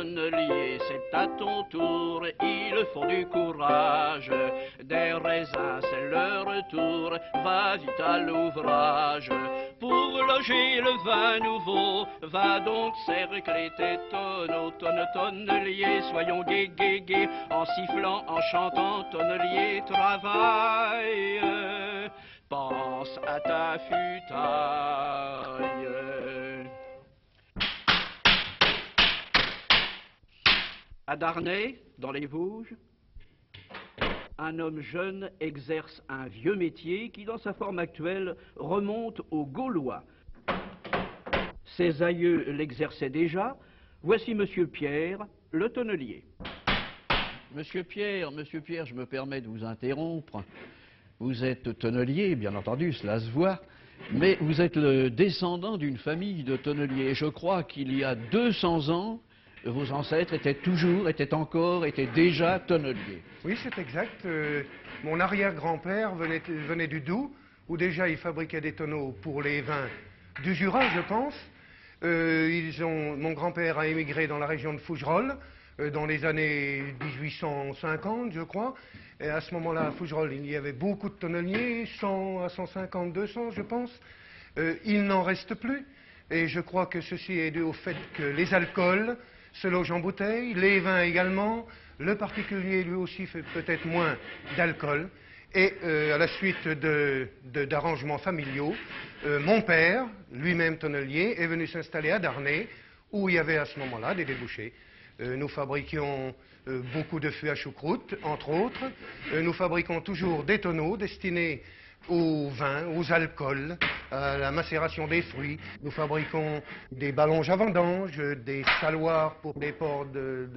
tonnelier, c'est à ton tour, il faut du courage. Des raisins, c'est le retour, va vite à l'ouvrage. Pour loger le vin nouveau, va donc cercler tes tonneaux. Tonnelier, soyons gai, gai, gai, en sifflant, en chantant, tonnelier, travaille. Pense à ta futaille. À Darney, dans les Vosges, un homme jeune exerce un vieux métier qui, dans sa forme actuelle, remonte aux Gaulois. Ses aïeux l'exerçaient déjà. Voici Monsieur Pierre, le tonnelier. Monsieur Pierre, je me permets de vous interrompre. Vous êtes tonnelier, bien entendu, cela se voit, mais vous êtes le descendant d'une famille de tonneliers. Je crois qu'il y a 200 ans, vos ancêtres étaient déjà tonneliers. Oui, c'est exact. Mon arrière-grand-père venait du Doubs, où déjà il fabriquait des tonneaux pour les vins du Jura, je pense. Mon grand-père a émigré dans la région de Fougerolles, dans les années 1850, je crois. Et à ce moment-là, à Fougerolles, il y avait beaucoup de tonneliers, 100 à 150, 200, je pense. Il n'en reste plus. Et je crois que ceci est dû au fait que les alcools se logent en bouteille, les vins également. Le particulier, lui aussi, fait peut-être moins d'alcool. Et à la suite d'arrangements familiaux, mon père, lui-même tonnelier, est venu s'installer à Darney, où il y avait à ce moment-là des débouchés. Nous fabriquions beaucoup de fûts à choucroute, entre autres. Nous fabriquons toujours des tonneaux destinés aux vins, aux alcools, à la macération des fruits. Nous fabriquons des ballonges à vendange, des saloirs pour les porcs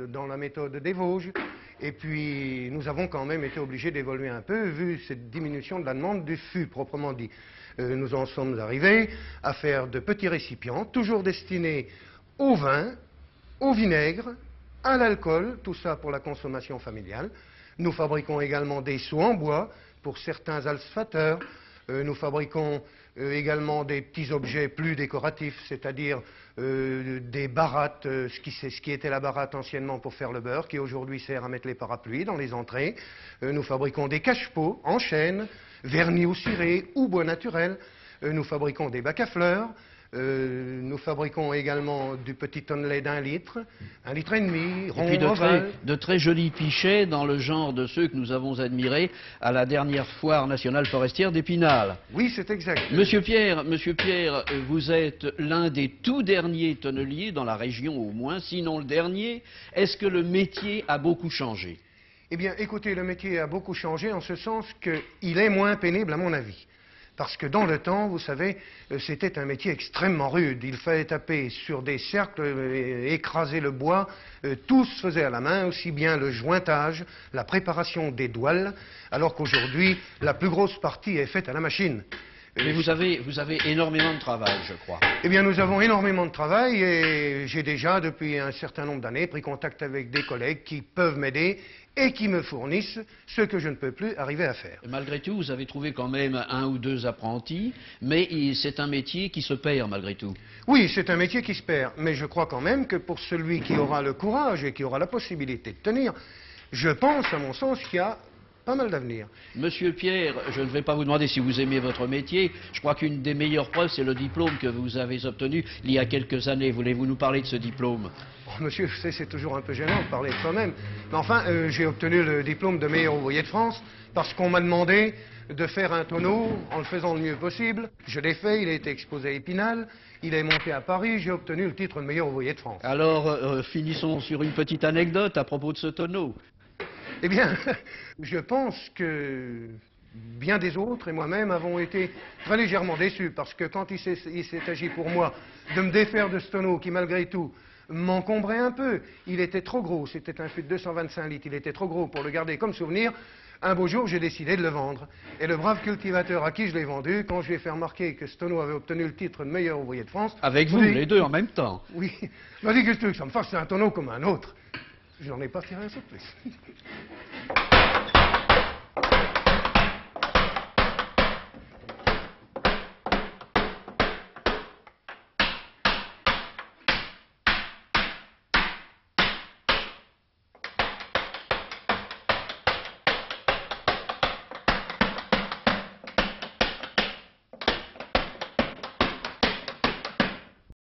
dans la méthode des Vosges. Et puis, nous avons quand même été obligés d'évoluer un peu, vu cette diminution de la demande du fût, proprement dit. Nous en sommes arrivés à faire de petits récipients, toujours destinés au vin, au vinaigre, à l'alcool, tout ça pour la consommation familiale. Nous fabriquons également des seaux en bois pour certains alsfateurs. Nous fabriquons également des petits objets plus décoratifs, c'est-à-dire des barattes, ce qui était la baratte anciennement pour faire le beurre, qui aujourd'hui sert à mettre les parapluies dans les entrées. Nous fabriquons des cache-pots en chêne, vernis ou ciré ou bois naturel. Nous fabriquons des bacs à fleurs. Nous fabriquons également du petit tonnelet d'1 litre, 1,5 litres, rond, et puis ovale. de très jolis pichets dans le genre de ceux que nous avons admirés à la dernière foire nationale forestière d'Épinal. Oui, c'est exact. Monsieur Pierre, vous êtes l'un des tout derniers tonneliers dans la région au moins, sinon le dernier. Est-ce que le métier a beaucoup changé? Eh bien, écoutez, le métier a beaucoup changé en ce sens qu'il est moins pénible à mon avis. Parce que dans le temps, vous savez, c'était un métier extrêmement rude. Il fallait taper sur des cercles, écraser le bois. Tout se faisait à la main, aussi bien le jointage, la préparation des douelles, alors qu'aujourd'hui, la plus grosse partie est faite à la machine. Mais vous avez énormément de travail, je crois. Eh bien, nous avons énormément de travail et j'ai déjà, depuis un certain nombre d'années, pris contact avec des collègues qui peuvent m'aider et qui me fournissent ce que je ne peux plus arriver à faire. Malgré tout, vous avez trouvé quand même 1 ou 2 apprentis, mais c'est un métier qui se perd malgré tout. Oui, c'est un métier qui se perd, mais je crois quand même que pour celui qui aura le courage et qui aura la possibilité de tenir, je pense, à mon sens, qu'il y a pas mal d'avenir. Monsieur Pierre, je ne vais pas vous demander si vous aimez votre métier. Je crois qu'une des meilleures preuves, c'est le diplôme que vous avez obtenu il y a quelques années. Voulez-vous nous parler de ce diplôme? Oh, monsieur, je sais, c'est toujours un peu gênant de parler de soi-même. Mais enfin, j'ai obtenu le diplôme de meilleur ouvrier de France parce qu'on m'a demandé de faire un tonneau en le faisant le mieux possible. Je l'ai fait, il a été exposé à Épinal, il est monté à Paris, j'ai obtenu le titre de meilleur ouvrier de France. Alors, finissons sur une petite anecdote à propos de ce tonneau. Eh bien, je pense que bien des autres et moi-même avons été très légèrement déçus parce que quand il s'est agi pour moi de me défaire de ce tonneau qui, malgré tout, m'encombrait un peu, il était trop gros, c'était un fût de 225 litres, il était trop gros pour le garder comme souvenir. Un beau jour, j'ai décidé de le vendre. Et le brave cultivateur à qui je l'ai vendu, quand je lui ai fait remarquer que ce tonneau avait obtenu le titre de meilleur ouvrier de France... Avec vous, les deux en même temps. Oui. Il m'a dit, qu'est-ce que ça me fasse, c'est un tonneau comme un autre. Je n'en ai pas tiré un sou de plus.